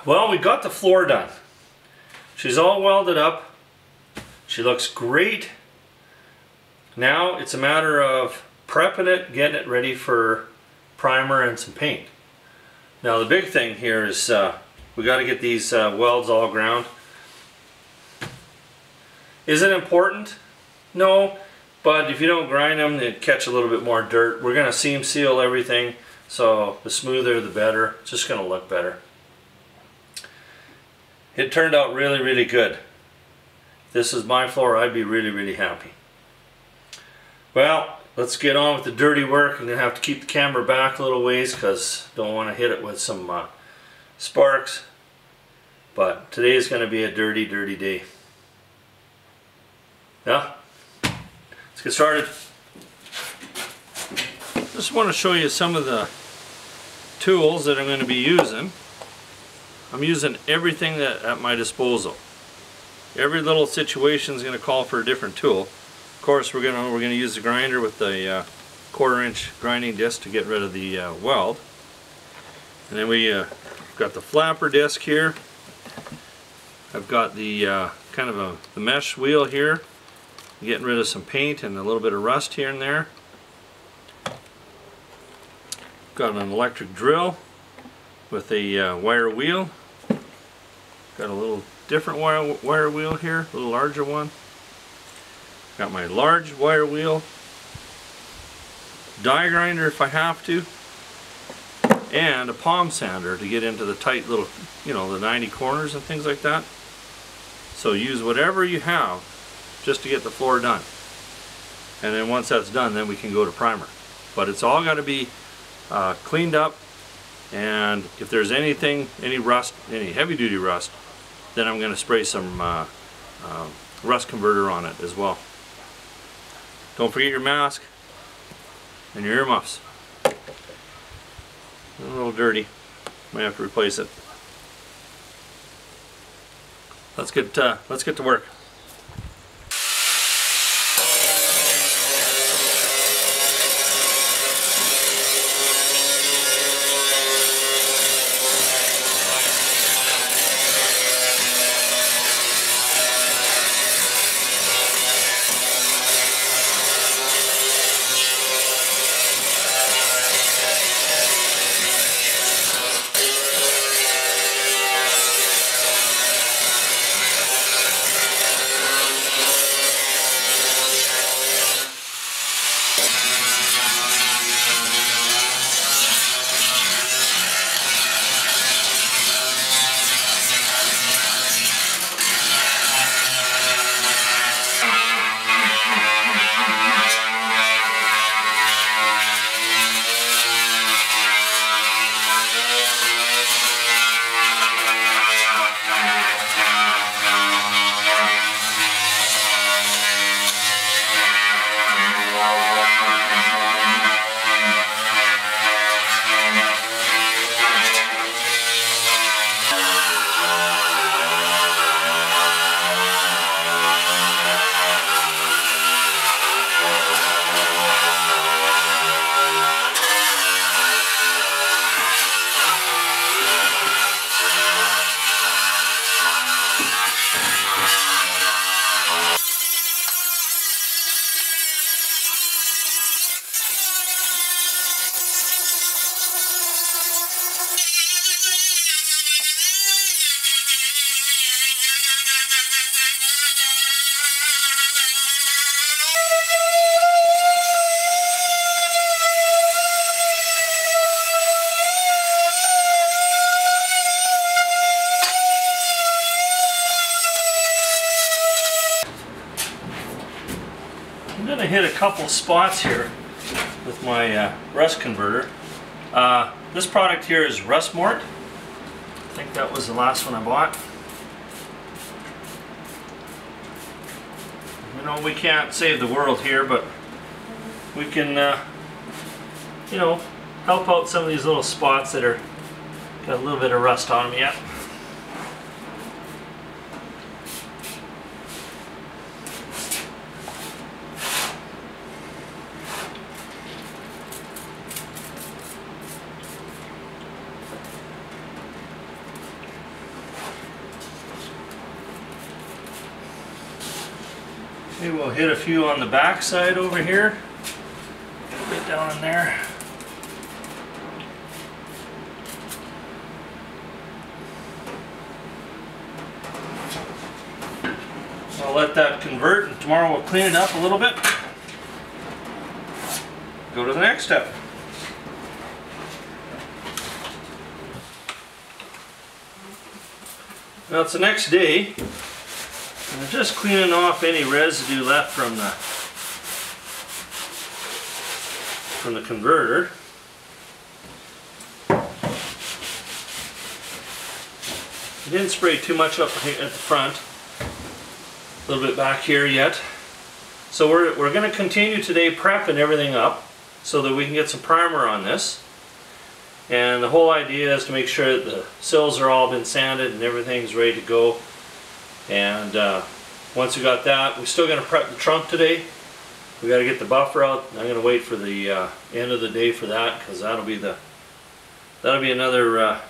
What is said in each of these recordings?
Well, we got the floor done. She's all welded up. She looks great. Now it's a matter of prepping it, getting it ready for primer and some paint. Now the big thing here is we got to get these welds all ground. Is it important? No, but if you don't grind them, they catch a little bit more dirt. We're going to seam seal everything, so the smoother the better. It's just going to look better. It turned out really, really good. If this is my floor, I'd be really, really happy. Well, let's get on with the dirty work. I'm going to have to keep the camera back a little ways because I don't want to hit it with some sparks. But today is going to be a dirty, dirty day. Yeah, let's get started. Just want to show you some of the tools that I'm going to be using. I'm using everything that at my disposal. Every little situation is going to call for a different tool. Of course, we're going to use the grinder with the 1/4-inch grinding disc to get rid of the weld. And then we got the flapper disc here. I've got the kind of the mesh wheel here, getting rid of some paint and a little bit of rust here and there. Got an electric drill with a wire wheel. Got a little different wire wheel here, a little larger one. Got my large wire wheel. Die grinder if I have to. And a palm sander to get into the tight little, you know, the 90 corners and things like that. So use whatever you have just to get the floor done. And then once that's done, then we can go to primer. But it's all got to be cleaned up, and if there's anything, any rust, any heavy duty rust, then I'm going to spray some rust converter on it as well. Don't forget your mask and your earmuffs. A little dirty, might have to replace it. Let's get to work. I'm going to hit a couple spots here with my rust converter. This product here is Rust Mort. I think that was the last one I bought. You know, we can't save the world here, but we can, you know, help out some of these little spots that are got a little bit of rust on them yet. Maybe we'll hit a few on the back side over here. A bit down in there. I'll let that convert, and tomorrow we'll clean it up a little bit. Go to the next step. Now it's the next day, and I'm just cleaning off any residue left from the converter. I didn't spray too much up at the front. A little bit back here yet. So we're going to continue today prepping everything up so that we can get some primer on this. And the whole idea is to make sure that the sills are all been sanded and everything's ready to go. And once we got that, we're still going to prep the trunk today. We got to get the buffer out. I'm going to wait for the end of the day for that, because that'll be another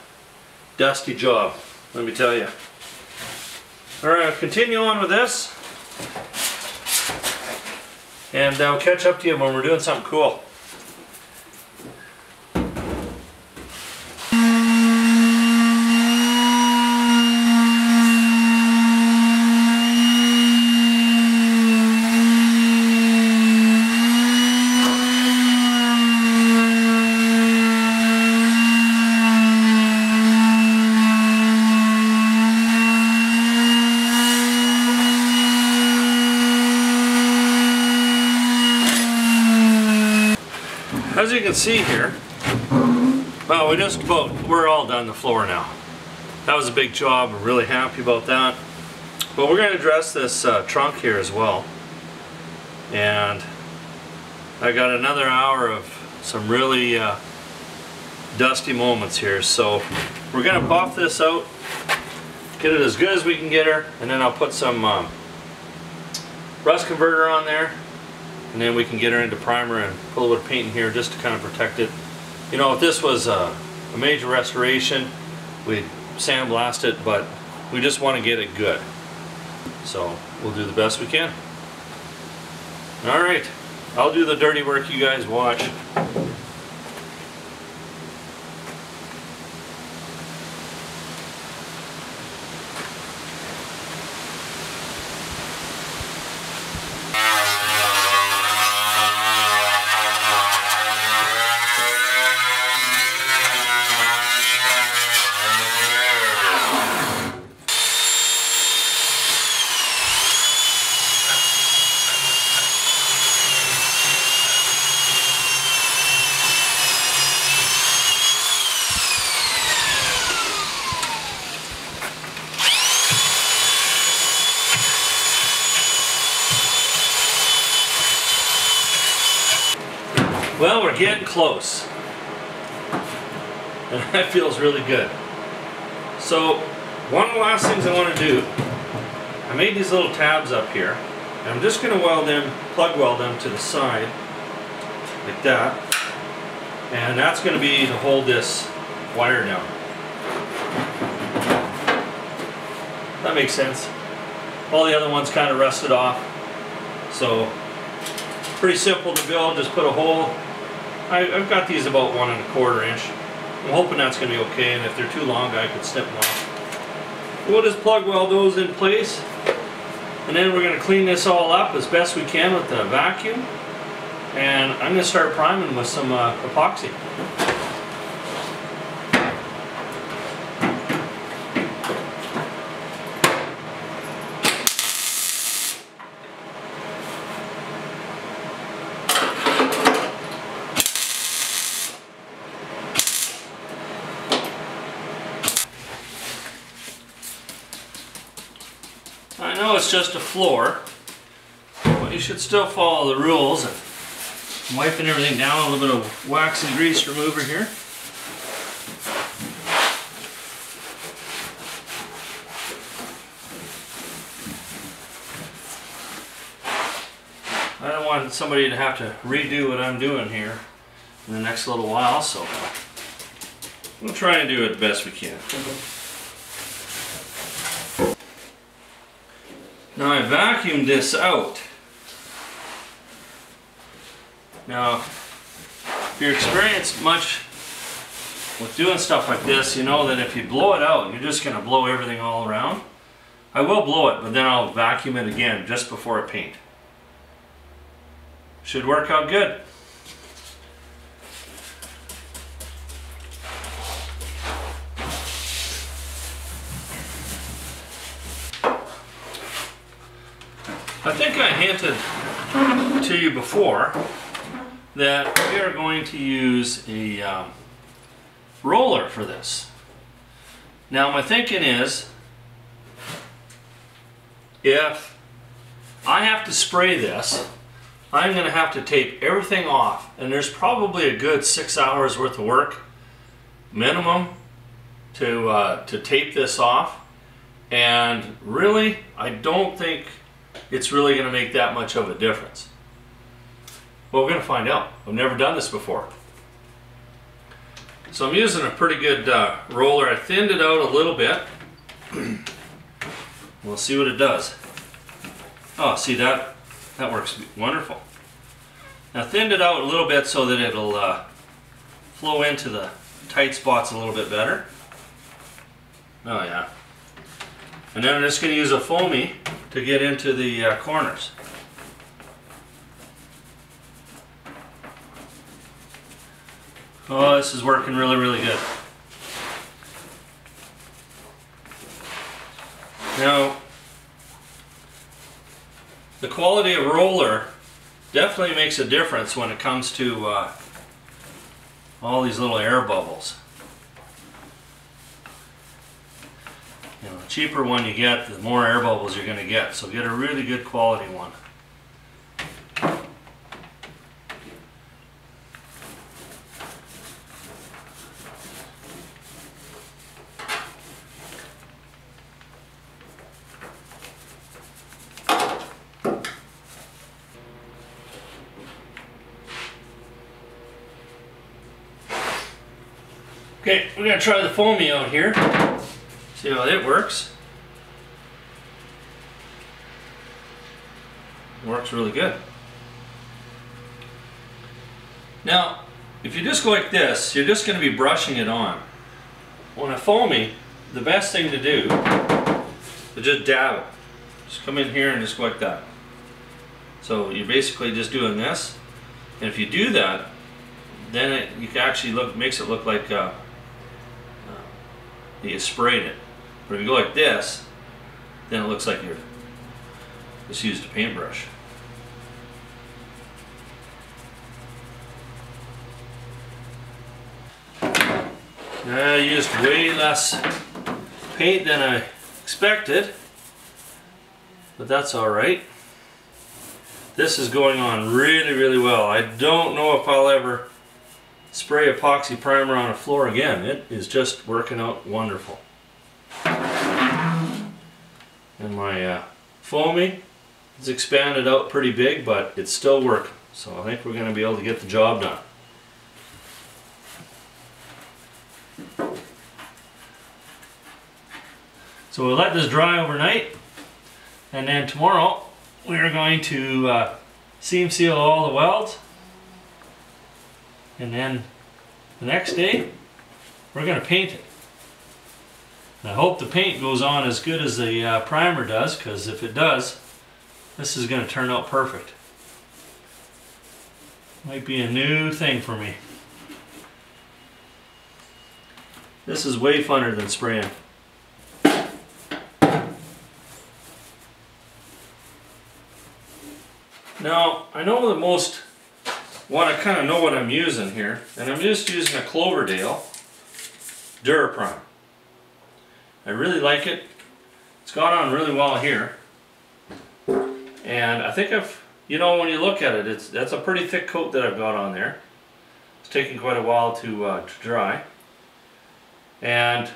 dusty job, let me tell you. Alright, I'll continue on with this, and I'll catch up to you when we're doing something cool. As you can see here, well, we're all done the floor now. That was a big job. I'm really happy about that. But we're going to address this trunk here as well. And I got another hour of some really dusty moments here. So we're going to buff this out, get it as good as we can get her, and then I'll put some rust converter on there. And then we can get her into primer and put a little bit of paint in here just to kind of protect it. You know, if this was a major restoration, we'd sandblast it, but we just want to get it good. So we'll do the best we can. Alright, I'll do the dirty work, you guys watch. Well, we're getting close, and that feels really good. So, one of the last things I want to do, I made these little tabs up here, and I'm just going to weld them, plug weld them to the side, like that, and that's going to be to hold this wire down. That makes sense. All the other ones kind of rusted off, so pretty simple to build. Just put a hole. I've got these about 1 1/4 inch. I'm hoping that's going to be okay, and if they're too long, I could snip them off. We'll just plug weld those in place, and then we're going to clean this all up as best we can with the vacuum, and I'm going to start priming with some epoxy. I know it's just a floor, but you should still follow the rules. I'm wiping everything down, a little bit of wax and grease remover here. I don't want somebody to have to redo what I'm doing here in the next little while, so we'll try and do it the best we can. Now I vacuumed this out Now, if you're experienced much with doing stuff like this, you know that if you blow it out, you're just going to blow everything all around. I will blow it, but then I'll vacuum it again just before I paint. Should work out good. I think I hinted to you before that we are going to use a roller for this. Now my thinking is, if I have to spray this, I'm going to have to tape everything off, and there's probably a good 6 hours worth of work minimum to tape this off, and really I don't think it's really going to make that much of a difference. Well, we're going to find out. I've never done this before. So I'm using a pretty good roller. I thinned it out a little bit. We'll see what it does. Oh, see that? That works wonderful. Now thinned it out a little bit so that it'll flow into the tight spots a little bit better. Oh yeah. And then I'm just going to use a foamy to get into the corners. Oh, this is working really, really good. Now, the quality of roller definitely makes a difference when it comes to all these little air bubbles. You know, the cheaper one you get, the more air bubbles you're going to get. So get a really good quality one. Okay, we're going to try the foamy out here. See how it works. It works really good. Now, if you just go like this, you're just going to be brushing it on. On a foamy, the best thing to do is just dab it. Just come in here and just go like that. So you're basically just doing this. And if you do that, then you can actually makes it look like you sprayed it. But if you go like this, then it looks like you just used a paintbrush. I used way less paint than I expected, but that's alright. This is going on really, really well. I don't know if I'll ever spray epoxy primer on a floor again. It is just working out wonderful. And my foamy is expanded out pretty big, but it's still working. So I think we're going to be able to get the job done. So we'll let this dry overnight, and then tomorrow we're going to seam seal all the welds, and then the next day we're going to paint it. And I hope the paint goes on as good as the primer does, because if it does, this is going to turn out perfect. Might be a new thing for me. This is way funner than spraying. Now, I know that most want to kind of know what I'm using here, and I'm just using a Cloverdale Duraprime. I really like it. It's gone on really well here. And I think you know, when you look at it, that's a pretty thick coat that I've got on there. It's taking quite a while to dry. And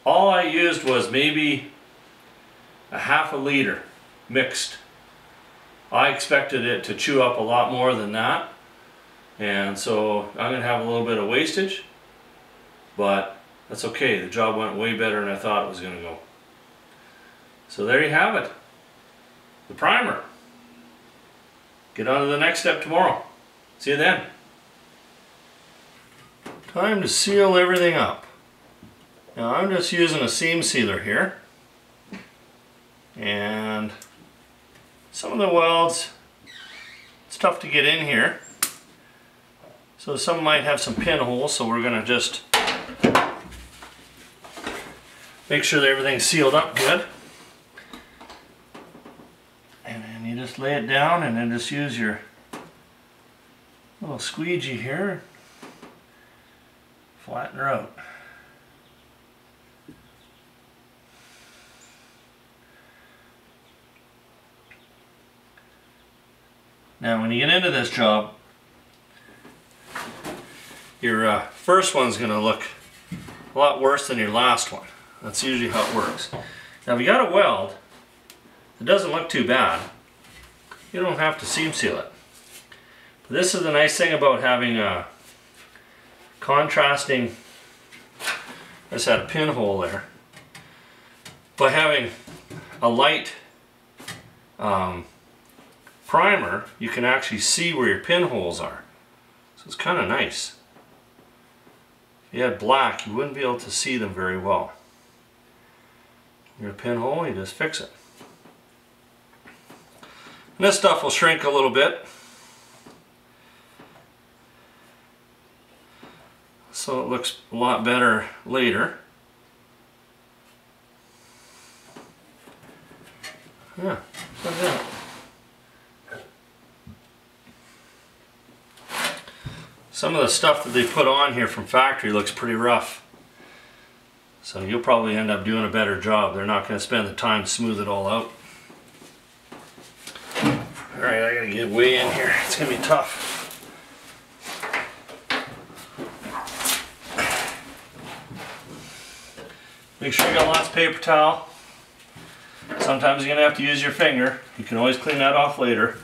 all I used was maybe a half a liter mixed. I expected it to chew up a lot more than that. And so I'm going to have a little bit of wastage. But that's okay. The job went way better than I thought it was going to go. So there you have it. The primer. Get on to the next step tomorrow. See you then. Time to seal everything up. Now I'm just using a seam sealer here. And some of the welds, it's tough to get in here. So some might have some pinholes, so we're going to just make sure that everything's sealed up good. And then you just lay it down and then just use your little squeegee here. Flatten her out. Now when you get into this job, your first one's going to look a lot worse than your last one. That's usually how it works. Now if you got a weld, it doesn't look too bad. You don't have to seam seal it. But this is the nice thing about having a contrasting, I just had a pinhole there. By having a light primer, you can actually see where your pinholes are. So it's kind of nice. If you had black, you wouldn't be able to see them very well. Your pinhole, you just fix it. And this stuff will shrink a little bit, so it looks a lot better later. Yeah, like that. Some of the stuff that they put on here from factory looks pretty rough. So you'll probably end up doing a better job. They're not going to spend the time to smooth it all out. Alright, I gotta get way in here. It's gonna be tough. Make sure you got lots of paper towel. Sometimes you're gonna have to use your finger. You can always clean that off later.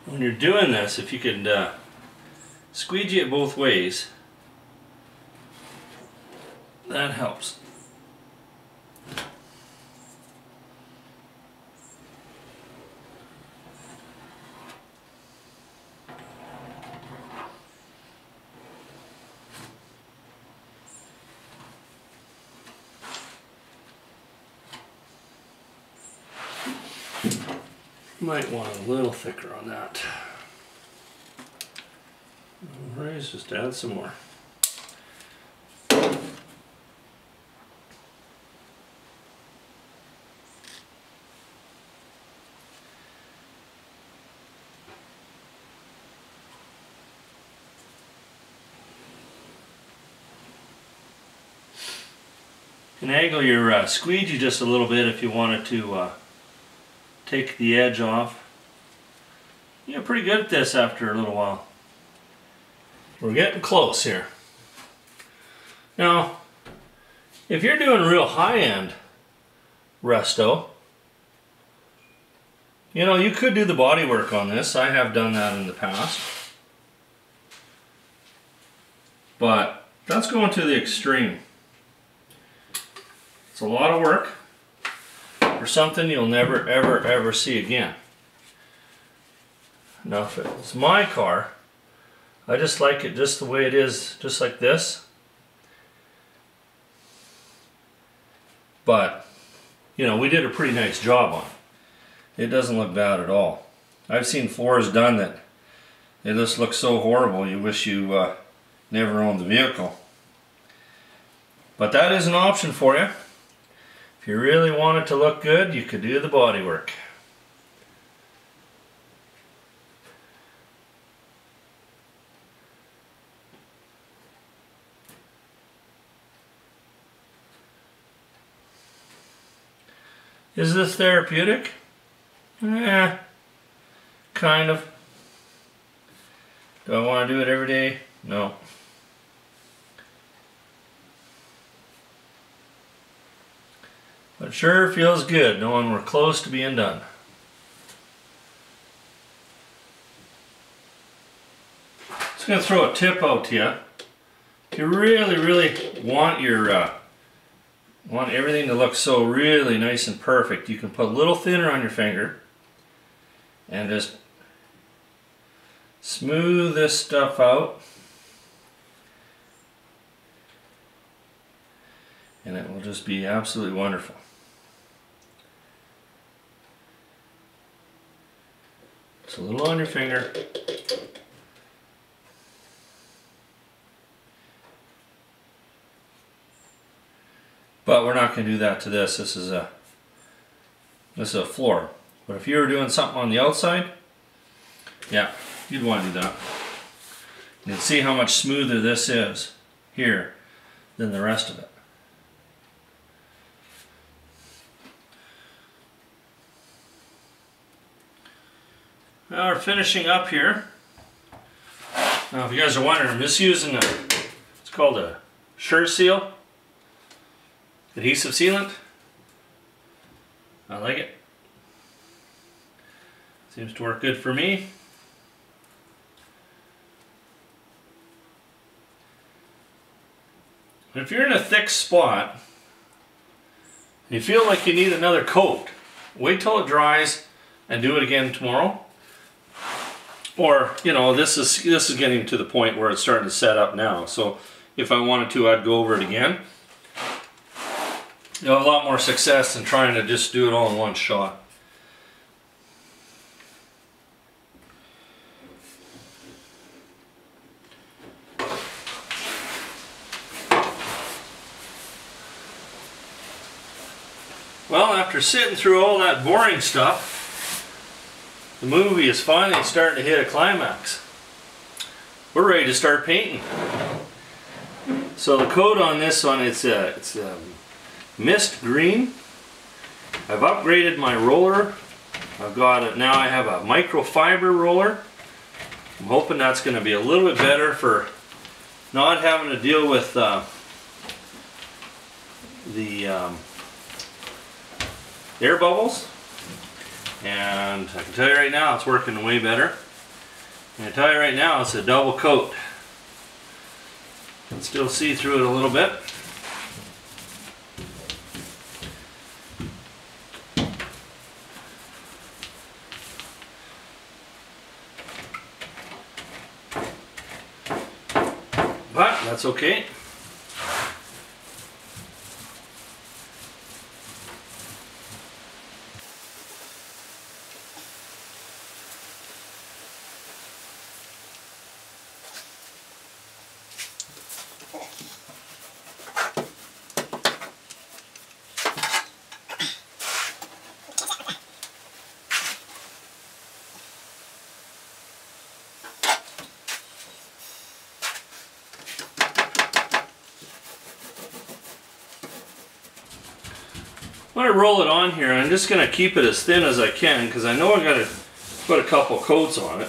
When you're doing this, if you could squeegee it both ways, that helps. Might want a little thicker on that. Alright, just add some more. You can angle your squeegee just a little bit if you wanted to take the edge off. You're pretty good at this after a little while. We're getting close here. Now, if you're doing real high-end resto, you know, you could do the body work on this. I have done that in the past. But that's going to the extreme. It's a lot of work for something you'll never ever see again. Now if it's my car, I just like it just the way it is, just like this. But you know, we did a pretty nice job on it. It doesn't look bad at all. I've seen floors done that they just look so horrible you wish you never owned the vehicle. But that is an option for you. If you really want it to look good, you could do the body work. Is this therapeutic? Eh, kind of. Do I want to do it every day? No. But sure feels good knowing we're close to being done. Just going to throw a tip out to you. If you really want your want everything to look so really nice and perfect, you can put a little thinner on your finger and just smooth this stuff out, and it will just be absolutely wonderful. Just a little on your finger. But we're not going to do that to this. This is a floor. But if you were doing something on the outside, yeah, you'd want to do that. You can see how much smoother this is here than the rest of it. Now we're finishing up here. Now if you guys are wondering, I'm just using it's called a Seal Adhesive Sealant. I like it. Seems to work good for me. If you're in a thick spot, and you feel like you need another coat, wait till it dries and do it again tomorrow. Or, you know, this is getting to the point where it's starting to set up now. So if I wanted to, I'd go over it again. You'll have a lot more success than trying to just do it all in one shot. Well, after sitting through all that boring stuff, the movie is finally starting to hit a climax. We're ready to start painting. So the coat on this one, it's mist green. I've upgraded my roller. Now I have a microfiber roller. I'm hoping that's going to be a little bit better for not having to deal with the air bubbles. And I can tell you right now, it's working way better. And I tell you right now, it's a double coat. You can still see through it a little bit. But that's okay. When I roll it on here, I'm just going to keep it as thin as I can because I know I got to put a couple coats on it.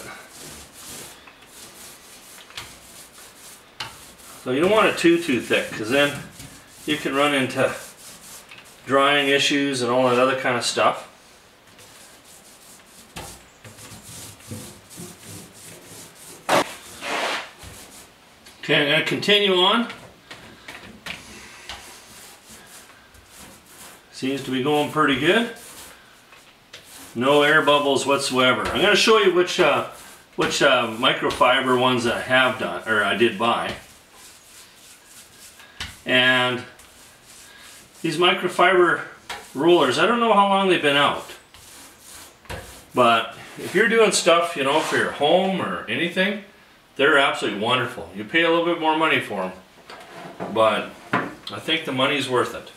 So you don't want it too thick because then you can run into drying issues and all that other kind of stuff. Okay, I'm going to continue on. Seems to be going pretty good. No air bubbles whatsoever. I'm going to show you which microfiber ones I have done, or I did buy. And these microfiber rollers, I don't know how long they've been out. But if you're doing stuff, you know, for your home or anything, they're absolutely wonderful. You pay a little bit more money for them, but I think the money's worth it.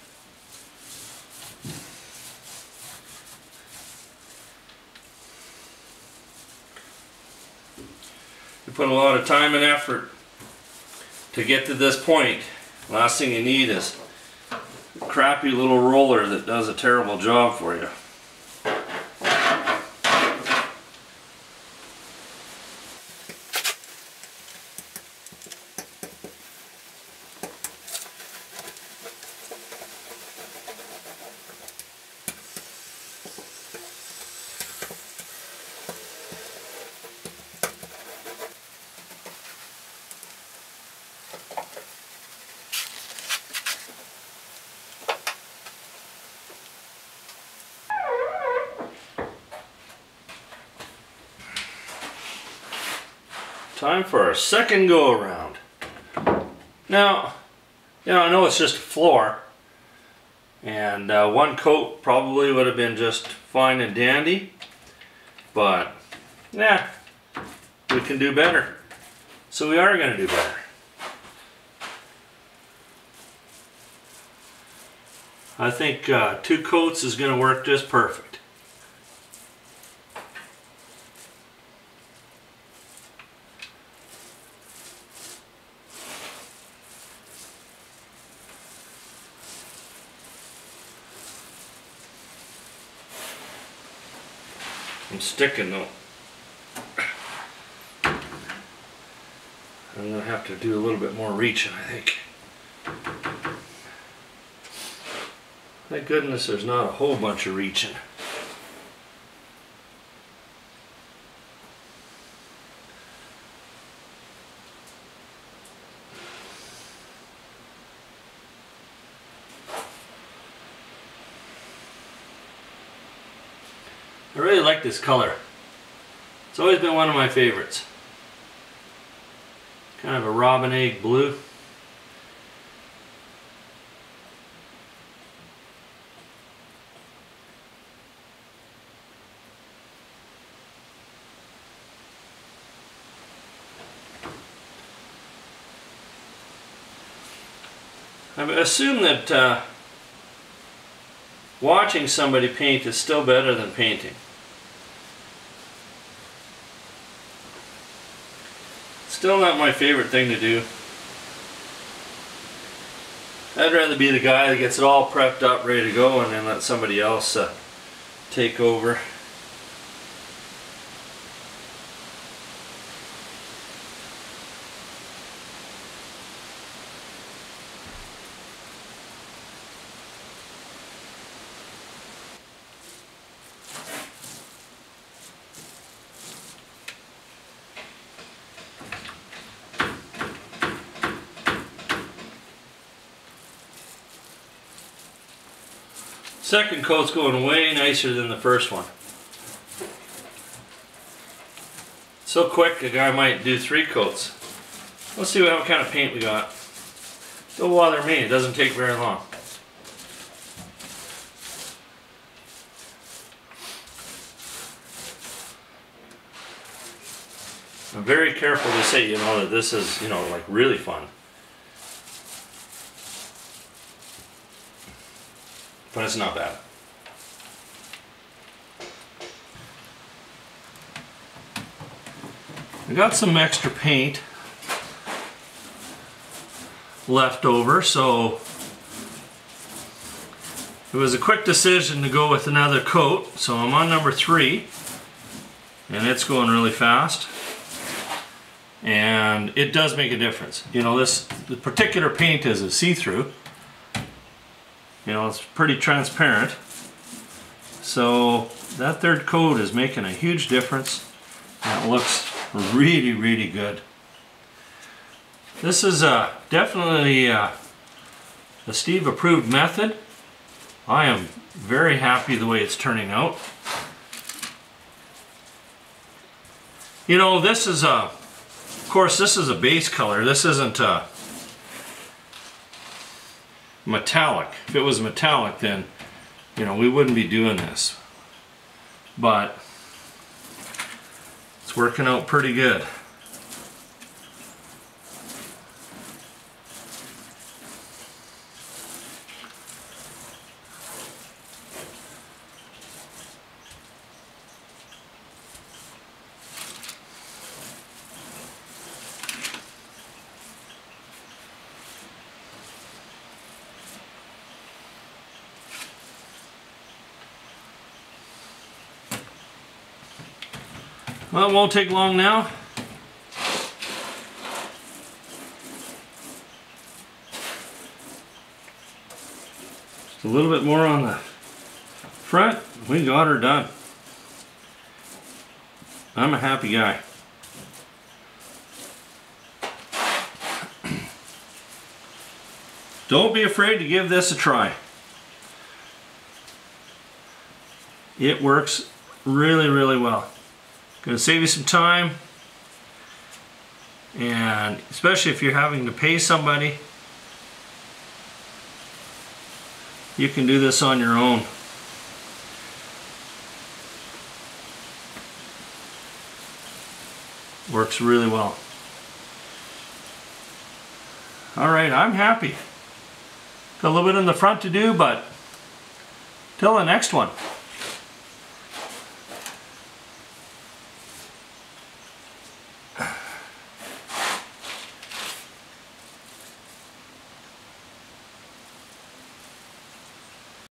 You put a lot of time and effort to get to this point. Last thing you need is crappy little roller that does a terrible job for you. Time for our second go around. Now, you know, I know it's just a floor, and one coat probably would have been just fine and dandy, but yeah, we can do better. So we are going to do better. I think 2 coats is going to work just perfect. I'm sticking though. I'm going to have to do a little bit more reaching, I think. Thank goodness there's not a whole bunch of reaching. I really like this color. It's always been one of my favorites. Kind of a robin egg blue. I assume that watching somebody paint is still better than painting. Still not my favorite thing to do. I'd rather be the guy that gets it all prepped up, ready to go, and then let somebody else take over. Second coat's going way nicer than the first one. So quick, a guy might do 3 coats. Let's see what kind of paint we got. Don't bother me, it doesn't take very long. I'm very careful to say, you know, that this is, you know, like really fun. But it's not bad. I got some extra paint left over, so it was a quick decision to go with another coat. So I'm on number 3, and it's going really fast. And it does make a difference. You know, the particular paint is a see-through. You know, it's pretty transparent. So that third coat is making a huge difference. And it looks really, really good. This is definitely a Steve approved method. I am very happy the way it's turning out. You know, this is of course, this is a base color. This isn't metallic. If it was metallic, then, you know, we wouldn't be doing this. But it's working out pretty good. Well, it won't take long now. Just a little bit more on the front. We got her done. I'm a happy guy. Don't be afraid to give this a try. It works really, really well. Gonna save you some time, and especially if you're having to pay somebody, you can do this on your own. Works really well. All right, I'm happy. Got a little bit in the front to do, but till the next one.